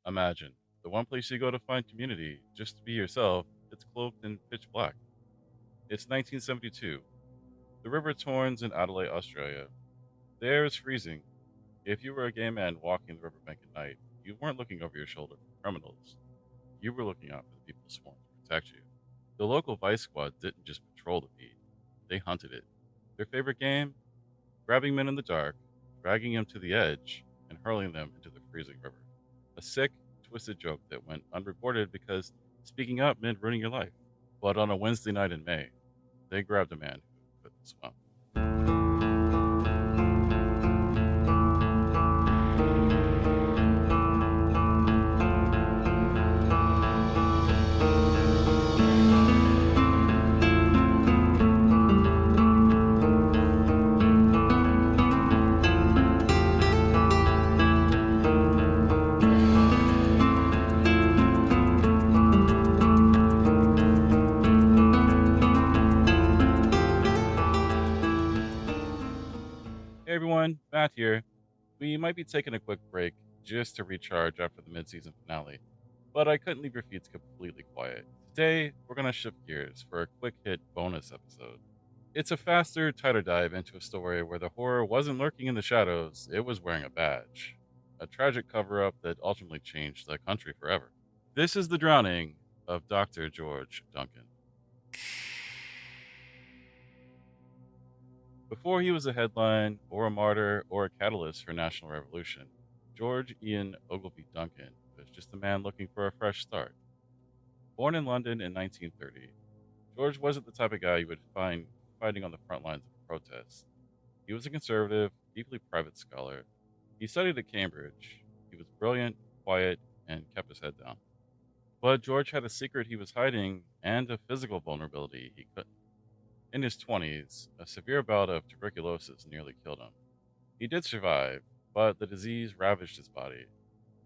Imagine the one place you go to find community just to be yourself, it's cloaked in pitch black. It's 1972. The River Torrens in Adelaide, Australia. The air is freezing. If you were a gay man walking the riverbank at night, you weren't looking over your shoulder for criminals. You were looking out for the people sworn to protect you. The local vice squad didn't just patrol the beat, they hunted it. Their favorite game? Grabbing men in the dark, dragging them to the edge, and hurling them into the freezing river. A sick, twisted joke that went unreported because speaking up meant ruining your life. But on a Wednesday night in May, they grabbed a man who couldn't swim. Hey everyone, Matt here. We might be taking a quick break just to recharge after the mid-season finale, but I couldn't leave your feeds completely quiet. Today, we're going to shift gears for a quick hit bonus episode. It's a faster, tighter dive into a story where the horror wasn't lurking in the shadows, it was wearing a badge. A tragic cover-up that ultimately changed the country forever. This is the drowning of Dr. George Duncan. Before he was a headline or a martyr or a catalyst for national revolution, George Ian Ogilvy Duncan was just a man looking for a fresh start. Born in London in 1930, George wasn't the type of guy you would find fighting on the front lines of a protest. He was a conservative, deeply private scholar. He studied at Cambridge. He was brilliant, quiet, and kept his head down. But George had a secret he was hiding and a physical vulnerability he couldn't. In his 20s, a severe bout of tuberculosis nearly killed him. He did survive, but the disease ravaged his body,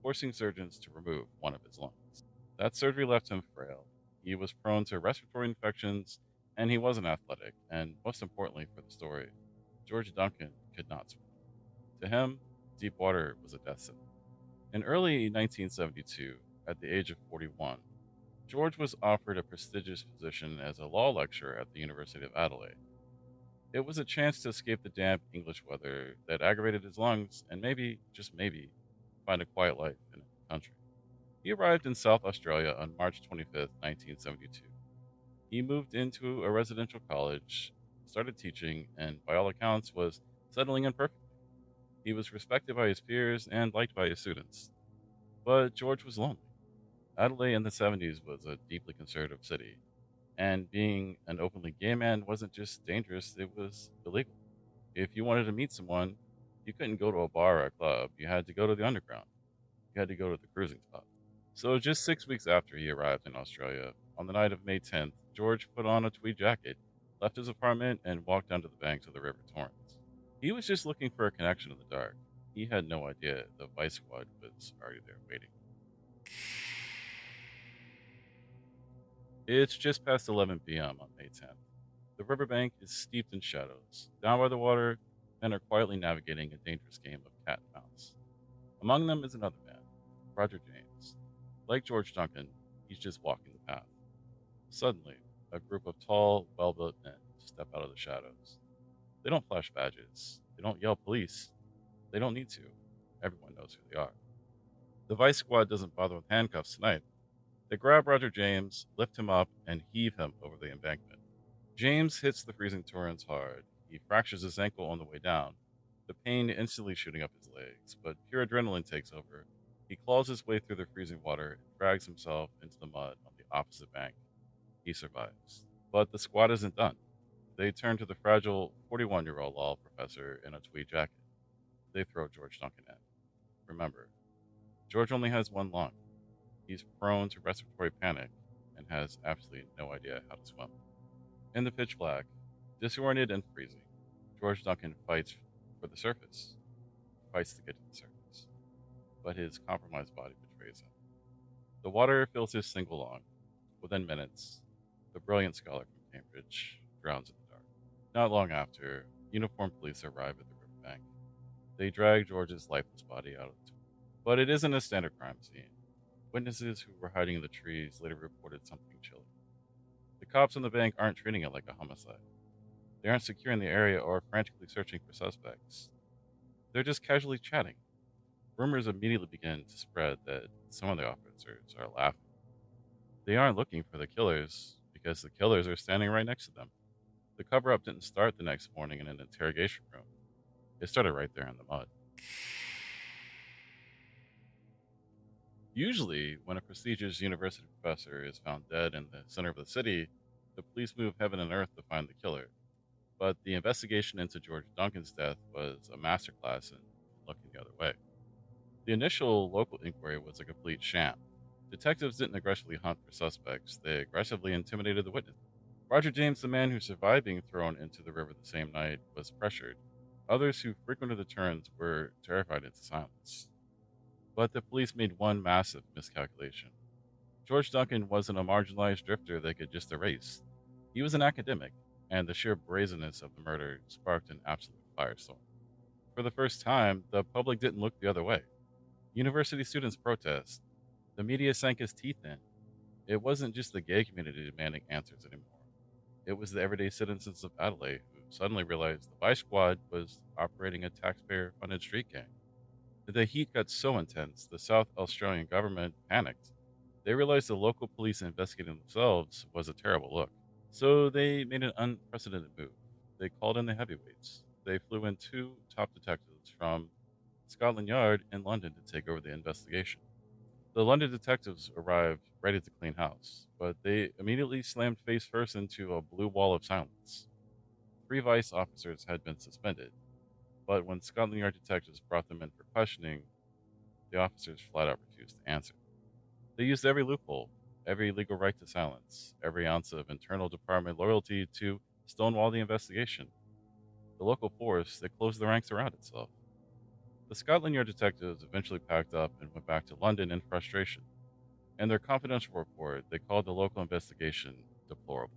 forcing surgeons to remove one of his lungs. That surgery left him frail. He was prone to respiratory infections, and he wasn't athletic, and most importantly for the story, George Duncan could not swim. To him, deep water was a death sentence. In early 1972, at the age of 41, George was offered a prestigious position as a law lecturer at the University of Adelaide. It was a chance to escape the damp English weather that aggravated his lungs and maybe, just maybe, find a quiet life in a country. He arrived in South Australia on March 25th, 1972. He moved into a residential college, started teaching, and by all accounts was settling in perfectly. He was respected by his peers and liked by his students. But George was lonely. Adelaide in the 70s was a deeply conservative city, and being an openly gay man wasn't just dangerous, it was illegal. If you wanted to meet someone, you couldn't go to a bar or a club, you had to go to the underground. You had to go to the cruising spot. So just 6 weeks after he arrived in Australia, on the night of May 10th, George put on a tweed jacket, left his apartment, and walked down to the banks of the River Torrens. He was just looking for a connection in the dark. He had no idea the vice squad was already there waiting. It's just past 11 p.m. on May 10th. The riverbank is steeped in shadows. Down by the water, men are quietly navigating a dangerous game of cat and mouse. Among them is another man, Roger James. Like George Duncan, he's just walking the path. Suddenly, a group of tall, well-built men step out of the shadows. They don't flash badges. They don't yell police. They don't need to. Everyone knows who they are. The vice squad doesn't bother with handcuffs tonight. They grab Roger James, lift him up, and heave him over the embankment. James hits the freezing torrents hard. He fractures his ankle on the way down, the pain instantly shooting up his legs, but pure adrenaline takes over. He claws his way through the freezing water and drags himself into the mud on the opposite bank. He survives. But the squad isn't done. They turn to the fragile 41-year-old law professor in a tweed jacket. They throw George Duncan in. Remember, George only has one lung. He's prone to respiratory panic and has absolutely no idea how to swim. In the pitch black, disoriented and freezing, George Duncan fights for the surface. He fights to get to the surface. But his compromised body betrays him. The water fills his single lung. Within minutes, the brilliant scholar from Cambridge drowns in the dark. Not long after, uniformed police arrive at the riverbank. They drag George's lifeless body out of the tomb. But it isn't a standard crime scene. Witnesses who were hiding in the trees later reported something chilling. The cops on the bank aren't treating it like a homicide. They aren't securing the area or frantically searching for suspects. They're just casually chatting. Rumors immediately begin to spread that some of the officers are laughing. They aren't looking for the killers because the killers are standing right next to them. The cover up didn't start the next morning in an interrogation room, it started right there in the mud. Usually, when a prestigious university professor is found dead in the center of the city, the police move heaven and earth to find the killer. But the investigation into George Duncan's death was a masterclass in looking the other way. The initial local inquiry was a complete sham. Detectives didn't aggressively hunt for suspects, they aggressively intimidated the witness. Roger James, the man who survived being thrown into the river the same night, was pressured. Others who frequented the Torrens were terrified into silence. But the police made one massive miscalculation. George Duncan wasn't a marginalized drifter they could just erase. He was an academic, and the sheer brazenness of the murder sparked an absolute firestorm. For the first time, the public didn't look the other way. University students protest. The media sank its teeth in. It wasn't just the gay community demanding answers anymore. It was the everyday citizens of Adelaide who suddenly realized the Vice Squad was operating a taxpayer funded street gang. The heat got so intense, the South Australian government panicked. They realized the local police investigating themselves was a terrible look. So they made an unprecedented move. They called in the heavyweights. They flew in two top detectives from Scotland Yard in London to take over the investigation. The London detectives arrived ready to clean house, but they immediately slammed face first into a blue wall of silence. Three vice officers had been suspended, but when Scotland Yard detectives brought them in for questioning, the officers flat out refused to answer. They used every loophole, every legal right to silence, every ounce of internal department loyalty to stonewall the investigation. The local force that closed the ranks around itself. The Scotland Yard detectives eventually packed up and went back to London in frustration. In their confidential report, they called the local investigation deplorable.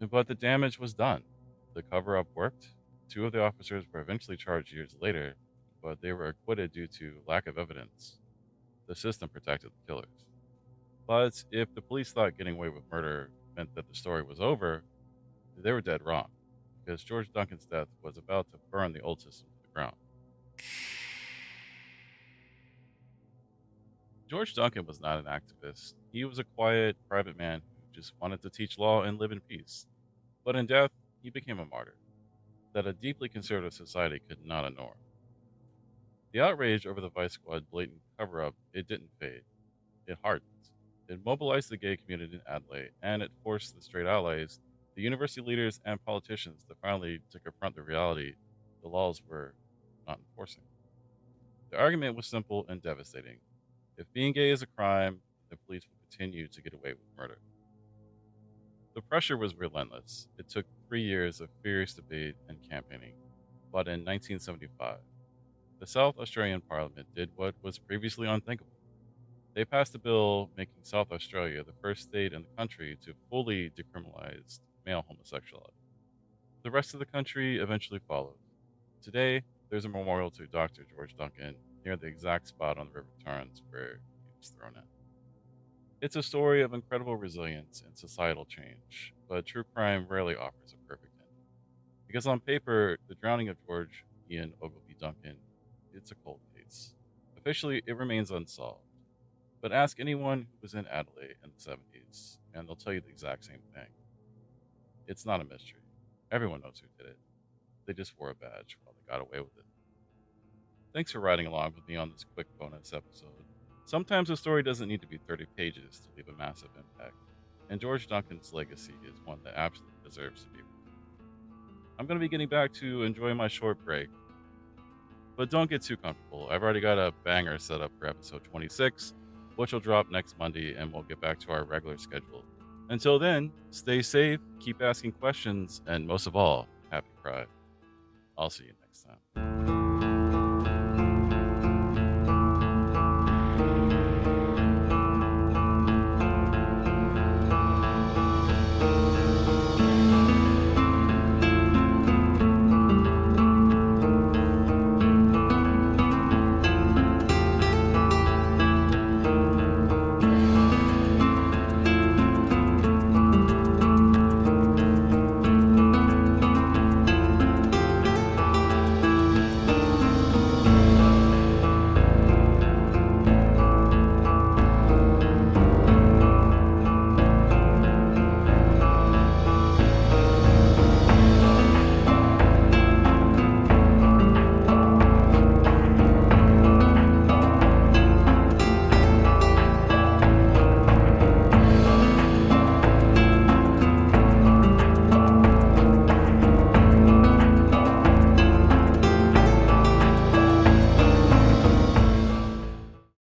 But the damage was done. The cover up worked. Two of the officers were eventually charged years later, but they were acquitted due to lack of evidence. The system protected the killers. But if the police thought getting away with murder meant that the story was over, they were dead wrong, because George Duncan's death was about to burn the old system to the ground. George Duncan was not an activist. He was a quiet, private man who just wanted to teach law and live in peace. But in death, he became a martyr that a deeply conservative society could not ignore. The outrage over the Vice Squad blatant cover up, it didn't fade. It hardened. It mobilized the gay community in Adelaide, and it forced the straight allies, the university leaders, and politicians to finally to confront the reality the laws were not enforcing. The argument was simple and devastating. If being gay is a crime, the police will continue to get away with murder. The pressure was relentless. It took 3 years of furious debate and campaigning. But in 1975, the South Australian Parliament did what was previously unthinkable. They passed a bill making South Australia the first state in the country to fully decriminalize male homosexuality. The rest of the country eventually followed. Today, there's a memorial to Dr. George Duncan near the exact spot on the River Torrens where he was thrown in. It's a story of incredible resilience and societal change, but true crime rarely offers a perfect ending. Because on paper, the drowning of George Ian Ogilvy Duncan, it's a cold case. Officially, it remains unsolved. But ask anyone who was in Adelaide in the 70s, and they'll tell you the exact same thing. It's not a mystery. Everyone knows who did it. They just wore a badge while they got away with it. Thanks for riding along with me on this quick bonus episode. Sometimes a story doesn't need to be 30 pages to leave a massive impact, and George Duncan's legacy is one that absolutely deserves to be remembered. I'm going to be getting back to enjoying my short break, but don't get too comfortable. I've already got a banger set up for episode 26, which will drop next Monday, and we'll get back to our regular schedule. Until then, stay safe, keep asking questions, and most of all, happy Pride. I'll see you next time.